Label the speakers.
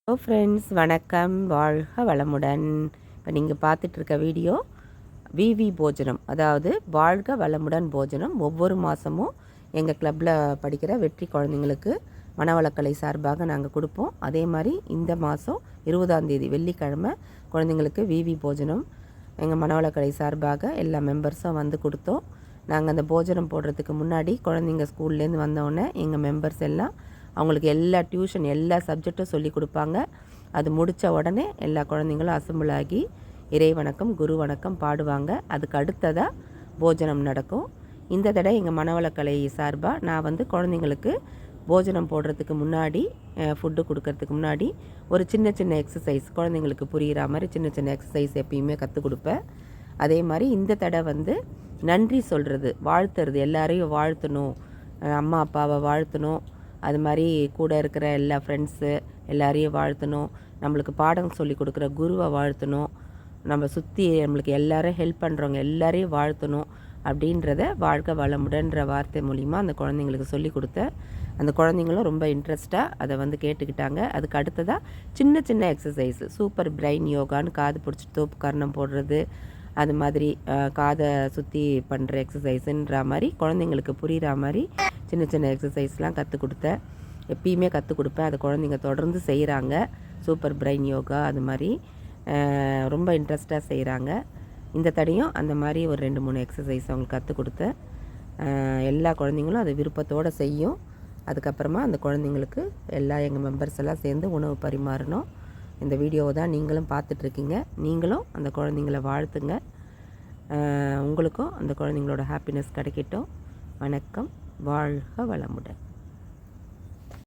Speaker 1: Hello friends, வணக்கம். வாழ்க வளமுடன். இப்போ நீங்கள் பார்த்துட்ருக்க வீடியோ விவி போஜனம், அதாவது வாழ்க வளமுடன் போஜனம். ஒவ்வொரு மாதமும் எங்கள் கிளப்பில் படிக்கிற வெற்றி குழந்தைங்களுக்கு மனவளக்கலை சார்பாக நாங்கள் கொடுப்போம். அதே மாதிரி இந்த மாதம் 20ஆம் தேதி வெள்ளிக்கிழமை குழந்தைங்களுக்கு விவி போஜனம் எங்கள் மனவளக்கலை சார்பாக எல்லா மெம்பர்ஸும் வந்து கொடுத்தோம். நாங்கள் அந்த போஜனம் போடுறதுக்கு முன்னாடி குழந்தைங்க ஸ்கூல்லேருந்து வந்தோடனே எங்கள் மெம்பர்ஸ் எல்லாம் அவங்களுக்கு எல்லா டியூஷன் எல்லா சப்ஜெக்டும் சொல்லி கொடுப்பாங்க. அது முடித்த உடனே எல்லா குழந்தைங்களும் அசம்பிள் ஆகி இறை வணக்கம் குரு வணக்கம் பாடுவாங்க. அதுக்கு அடுத்ததாக போஜனம் நடக்கும். இந்த தடவை எங்கள் மனவளக்கலை சார்பாக நான் வந்து குழந்தைங்களுக்கு போஜனம் போடுறதுக்கு முன்னாடி ஃபுட்டு கொடுக்கறதுக்கு முன்னாடி ஒரு சின்ன சின்ன எக்ஸசைஸ் குழந்தைங்களுக்கு புரிகிற மாதிரி சின்ன சின்ன எக்ஸசைஸ் எப்பயுமே கற்றுக் கொடுப்பேன். அதே மாதிரி இந்த தடவை வந்து நன்றி சொல்கிறது, வாழ்த்துறது, எல்லாரையும் வாழ்த்தணும், அம்மா அப்பாவை வாழ்த்தணும், அது மாதிரி கூட இருக்கிற எல்லா ஃப்ரெண்ட்ஸு எல்லாரையும் வாழ்த்தணும், நம்மளுக்கு பாடம் சொல்லி கொடுக்குற குருவை வாழ்த்தணும், நம்ம சுற்றி நம்மளுக்கு எல்லோரும் ஹெல்ப் பண்ணுறவங்க எல்லாரையும் வாழ்த்தணும் அப்படின்றத வாழ்க வளமுடன்ற வார்த்தை மூலிமா அந்த குழந்தைங்களுக்கு சொல்லி கொடுத்தேன். அந்த குழந்தைங்களும் ரொம்ப இன்ட்ரெஸ்ட்டாக அதை வந்து கேட்டுக்கிட்டாங்க. அதுக்கு அடுத்ததாக சின்ன சின்ன எக்ஸசைஸ் சூப்பர் பிரெயின் யோகான்னு காது பிடிச்சி தோப்பு கர்ணம் போடுறது, அது மாதிரி காதை சுற்றி பண்ணுற எக்ஸசைஸுன்ற மாதிரி குழந்தைங்களுக்கு புரிகிற மாதிரி சின்ன சின்ன எக்ஸசைஸ்லாம் கற்றுக் கொடுத்தேன். எப்பயுமே கற்றுக் கொடுப்பேன். அதை குழந்தைங்க தொடர்ந்து செய்கிறாங்க. சூப்பர் பிரெயின் யோகா அது மாதிரி ரொம்ப இன்ட்ரெஸ்ட்டாக செய்கிறாங்க. இந்த தடையும் அந்த மாதிரி ஒரு 2-3 எக்ஸசைஸ் அவங்களுக்கு கற்றுக் கொடுத்தேன். எல்லா குழந்தைங்களும் அதை விருப்பத்தோடு செய்யும். அதுக்கப்புறமா அந்த குழந்தைங்களுக்கு எல்லா எங்கள் மெம்பர்ஸ் எல்லாம் சேர்ந்து உணவு பரிமாறணும். இந்த வீடியோவை தான் நீங்களும் பார்த்துட்ருக்கீங்க. நீங்களும் அந்த குழந்தைங்கள வாழ்த்துங்க. உங்களுக்கும் அந்த குழந்தைங்களோட ஹாப்பினஸ் கிடைக்கட்டும். வணக்கம். வாழ்க வளமுடன்.